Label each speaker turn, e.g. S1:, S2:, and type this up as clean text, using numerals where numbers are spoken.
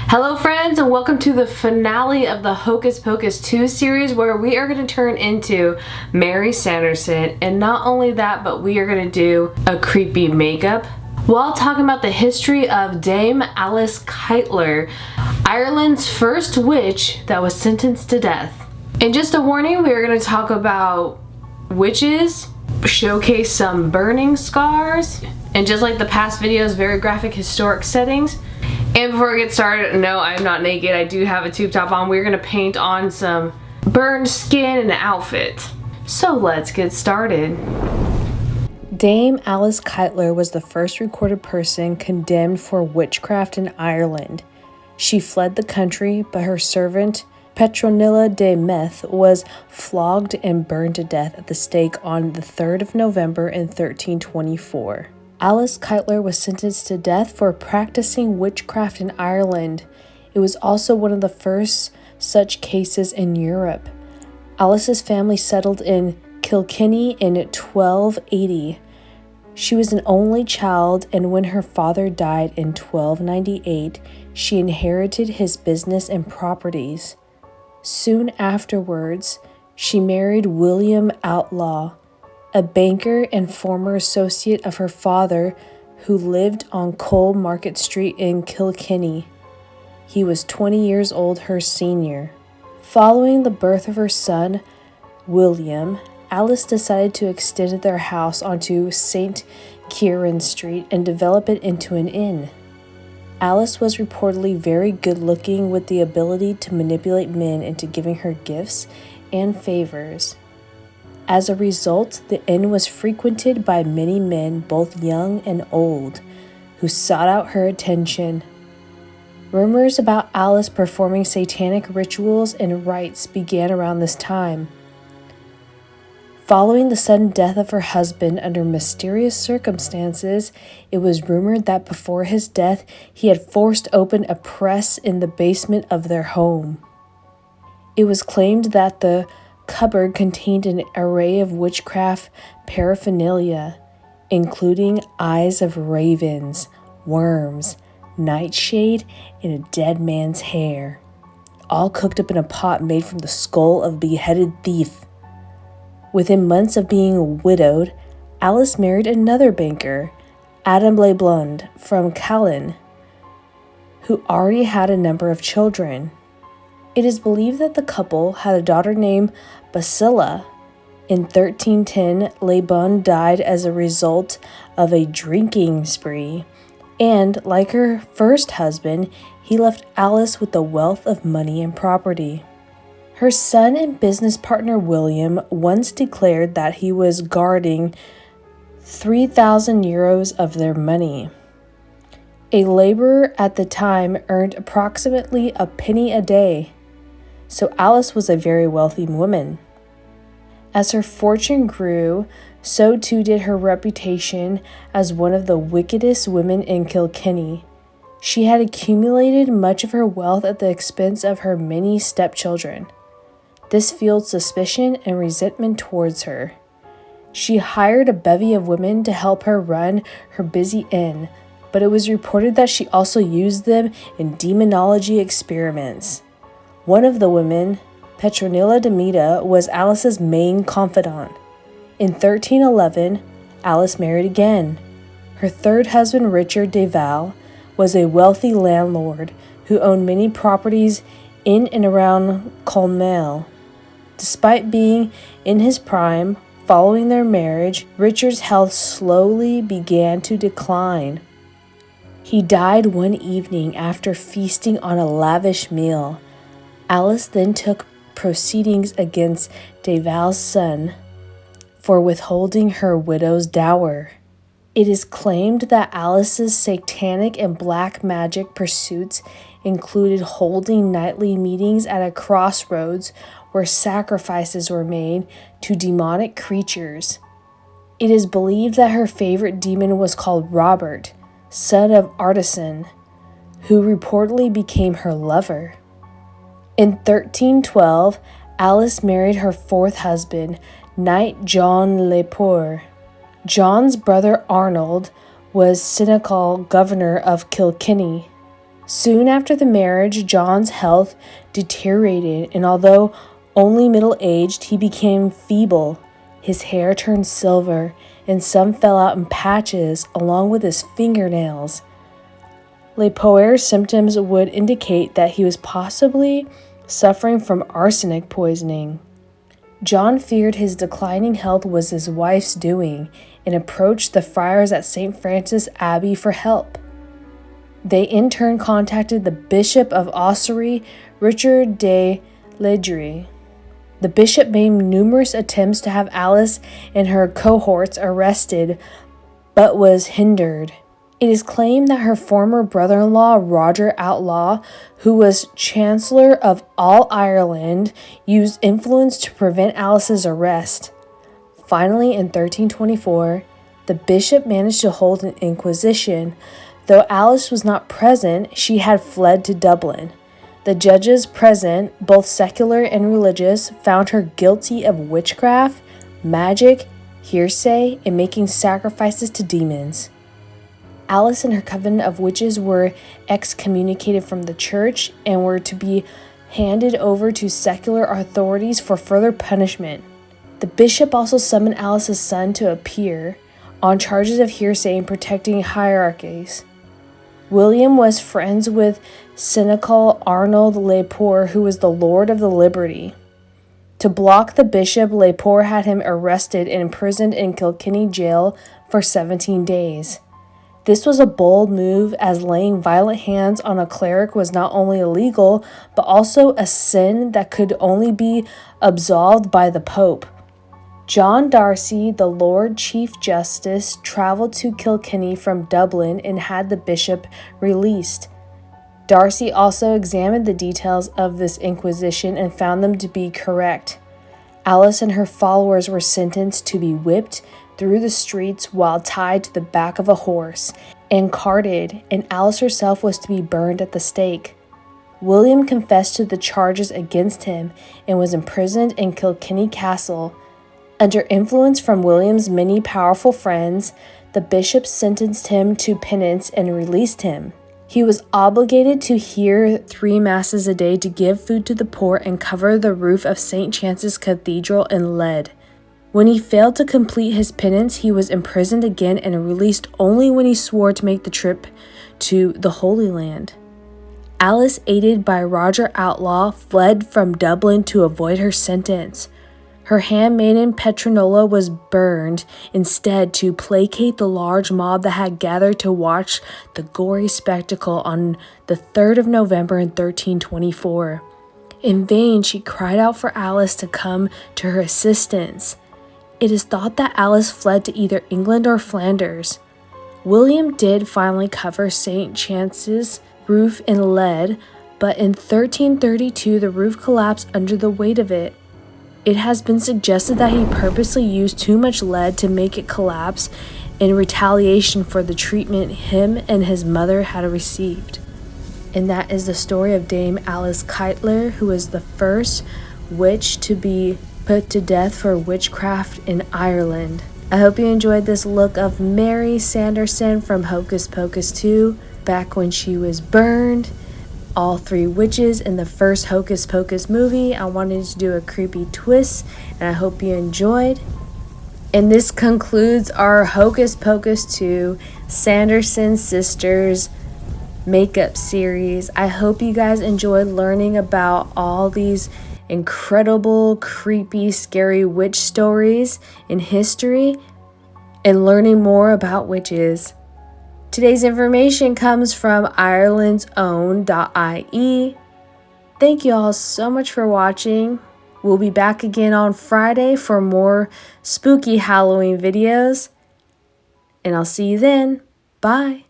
S1: Hello friends, and welcome to the finale of the Hocus Pocus 2 series, where we are going to turn into Mary Sanderson. And not only that, but we are going to do a creepy makeup while talking about the history of Dame Alice Kyteler, Ireland's first witch that was sentenced to death. And just a warning, we are going to talk about witches, showcase some burning scars, and just like the past videos, very graphic historic settings. And before we get started, no, I'm not naked. I do have a tube top on. We're gonna paint on some burned skin and an outfit. So let's get started. Dame Alice Kyteler was the first recorded person condemned for witchcraft in Ireland. She fled the country, but her servant, Petronilla de Meth, was flogged and burned to death at the stake on the 3rd of November in 1324. Alice Kyteler was sentenced to death for practicing witchcraft in Ireland. It was also one of the first such cases in Europe. Alice's family settled in Kilkenny in 1280. She was an only child, and when her father died in 1298, she inherited his business and properties. Soon afterwards, she married William Outlaw, a banker and former associate of her father who lived on Coal Market Street in Kilkenny. He was 20 years old, her senior. Following the birth of her son, William, Alice decided to extend their house onto St. Kieran Street and develop it into an inn. Alice was reportedly very good-looking, with the ability to manipulate men into giving her gifts and favors. As a result, the inn was frequented by many men, both young and old, who sought out her attention. Rumors about Alice performing satanic rituals and rites began around this time. Following the sudden death of her husband under mysterious circumstances, it was rumored that before his death, he had forced open a press in the basement of their home. It was claimed that the cupboard contained an array of witchcraft paraphernalia, including eyes of ravens, worms, nightshade, and a dead man's hair, all cooked up in a pot made from the skull of a beheaded thief. Within months of being widowed, Alice married another banker, Adam Leblond from Callan, who already had a number of children. It is believed that the couple had a daughter named Basila. In 1310, Leblond died as a result of a drinking spree, and like her first husband, he left Alice with a wealth of money and property. Her son and business partner William once declared that he was guarding 3,000 euros of their money. A laborer at the time earned approximately a penny a day, so Alice was a very wealthy woman. As her fortune grew, so too did her reputation as one of the wickedest women in Kilkenny. She had accumulated much of her wealth at the expense of her many stepchildren. This fueled suspicion and resentment towards her. She hired a bevy of women to help her run her busy inn, but it was reported that she also used them in demonology experiments. One of the women, Petronilla de Meth, was Alice's main confidant. In 1311, Alice married again. Her third husband, Richard de Val, was a wealthy landlord who owned many properties in and around Clonmel. Despite being in his prime, following their marriage, Richard's health slowly began to decline. He died one evening after feasting on a lavish meal. Alice then took proceedings against de Val's son for withholding her widow's dower. It is claimed that Alice's satanic and black magic pursuits included holding nightly meetings at a crossroads where sacrifices were made to demonic creatures. It is believed that her favorite demon was called Robert, son of Artisan, who reportedly became her lover. In 1312, Alice married her fourth husband, Knight John Le Poer. John's brother Arnold was seneschal governor of Kilkenny. Soon after the marriage, John's health deteriorated, and although only middle-aged, he became feeble. His hair turned silver, and some fell out in patches, along with his fingernails. Lepoer's symptoms would indicate that he was possibly suffering from arsenic poisoning. John feared his declining health was his wife's doing and approached the friars at St. Francis Abbey for help. They in turn contacted the Bishop of Ossory, Richard de Ledry. The bishop made numerous attempts to have Alice and her cohorts arrested, but was hindered. It is claimed that her former brother-in-law, Roger Outlaw, who was Chancellor of all Ireland, used influence to prevent Alice's arrest. Finally, in 1324, the bishop managed to hold an inquisition. Though Alice was not present, she had fled to Dublin. The judges present, both secular and religious, found her guilty of witchcraft, magic, hearsay, and making sacrifices to demons. Alice and her coven of witches were excommunicated from the church and were to be handed over to secular authorities for further punishment. The bishop also summoned Alice's son to appear on charges of hearsay and protecting hierarchies. William was friends with cynical Arnold Lepore, who was the Lord of the Liberty. To block the bishop, Lepore had him arrested and imprisoned in Kilkenny jail for 17 days. This was a bold move, as laying violent hands on a cleric was not only illegal, but also a sin that could only be absolved by the Pope. John Darcy, the Lord Chief Justice, traveled to Kilkenny from Dublin and had the bishop released. Darcy also examined the details of this inquisition and found them to be correct. Alice and her followers were sentenced to be whipped through the streets while tied to the back of a horse and carted, and Alice herself was to be burned at the stake. William confessed to the charges against him and was imprisoned in Kilkenny Castle. Under influence from William's many powerful friends, the bishop sentenced him to penance and released him. He was obligated to hear 3 masses a day, to give food to the poor, and cover the roof of St. Chance's Cathedral in lead. When he failed to complete his penance, he was imprisoned again and released only when he swore to make the trip to the Holy Land. Alice, aided by Roger Outlaw, fled from Dublin to avoid her sentence. Her handmaiden Petronilla was burned instead to placate the large mob that had gathered to watch the gory spectacle on the 3rd of November in 1324. In vain, she cried out for Alice to come to her assistance. It is thought that Alice fled to either England or Flanders. William did finally cover St. Chance's roof in lead, but in 1332 the roof collapsed under the weight of it. It has been suggested that he purposely used too much lead to make it collapse in retaliation for the treatment him and his mother had received. And that is the story of Dame Alice Kyteler, who is the first witch to be put to death for witchcraft in Ireland. I hope you enjoyed this look of Mary Sanderson from Hocus Pocus 2, back when she was burned. All 3 witches in the first Hocus Pocus movie. I wanted to do a creepy twist, and I hope you enjoyed. And this concludes our Hocus Pocus 2 Sanderson Sisters makeup series. I hope you guys enjoyed learning about all these incredible, creepy, scary witch stories in history and learning more about witches. Today's information comes from Ireland's own.ie. Thank you all so much for watching. We'll be back again on Friday for more spooky Halloween videos. And I'll see you then. Bye.